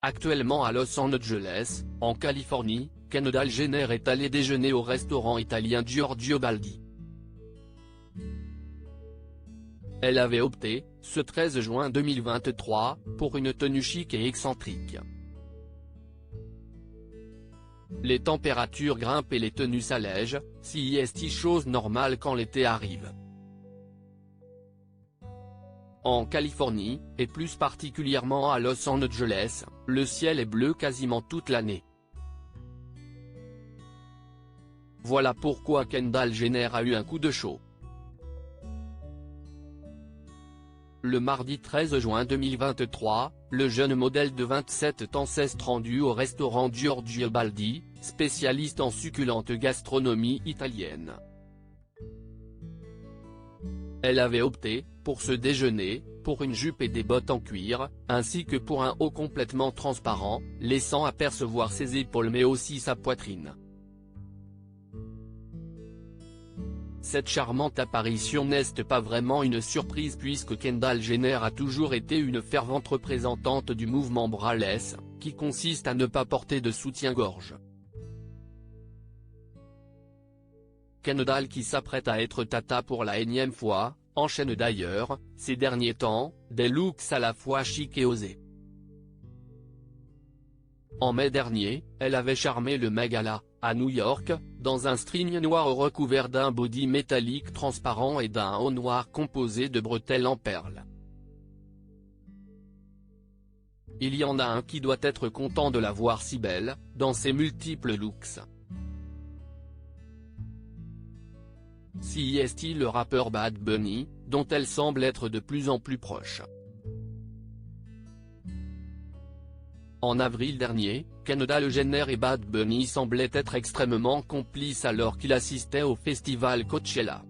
Actuellement à Los Angeles, en Californie, Kendall Jenner est allée déjeuner au restaurant italien Giorgio Baldi. Elle avait opté, ce 13 juin 2023, pour une tenue chic et excentrique. Les températures grimpent et les tenues s'allègent, c'est chose normale quand l'été arrive. En Californie, et plus particulièrement à Los Angeles, le ciel est bleu quasiment toute l'année. Voilà pourquoi Kendall Jenner a eu un coup de chaud. Le mardi 13 juin 2023, le jeune modèle de 27 ans s'est rendu au restaurant Giorgio Baldi, spécialiste en succulente gastronomie italienne. Elle avait opté, pour ce déjeuner, pour une jupe et des bottes en cuir, ainsi que pour un haut complètement transparent, laissant apercevoir ses épaules mais aussi sa poitrine. Cette charmante apparition n'est pas vraiment une surprise puisque Kendall Jenner a toujours été une fervente représentante du mouvement braless, qui consiste à ne pas porter de soutien-gorge. Kendall, qui s'apprête à être tata pour la énième fois, enchaîne d'ailleurs, ces derniers temps, des looks à la fois chic et osés. En mai dernier, elle avait charmé le Met Gala, à New York, dans un string noir recouvert d'un body métallique transparent et d'un haut noir composé de bretelles en perles. Il y en a un qui doit être content de la voir si belle, dans ses multiples looks. C'est le rappeur Bad Bunny, dont elle semble être de plus en plus proche. En avril dernier, Kendall Jenner et Bad Bunny semblaient être extrêmement complices alors qu'il assistait au festival Coachella.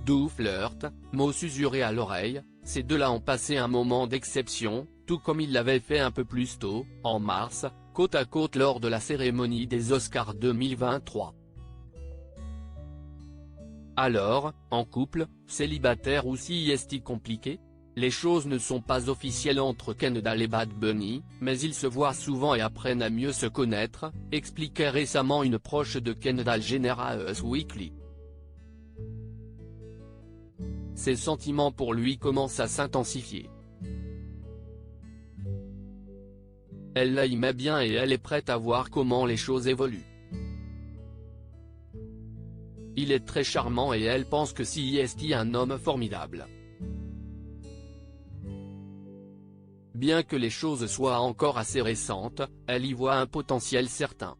Doux flirt, mots susurrés à l'oreille, ces deux-là ont passé un moment d'exception, tout comme ils l'avaient fait un peu plus tôt, en mars, côte à côte lors de la cérémonie des Oscars 2023. Alors, en couple, célibataire ou c'est compliqué? Les choses ne sont pas officielles entre Kendall et Bad Bunny, mais ils se voient souvent et apprennent à mieux se connaître, expliquait récemment une proche de Kendall Jenner à Us Weekly. Ses sentiments pour lui commencent à s'intensifier. Elle l'aimait bien et elle est prête à voir comment les choses évoluent. Il est très charmant et elle pense que c'est un homme formidable. Bien que les choses soient encore assez récentes, elle y voit un potentiel certain.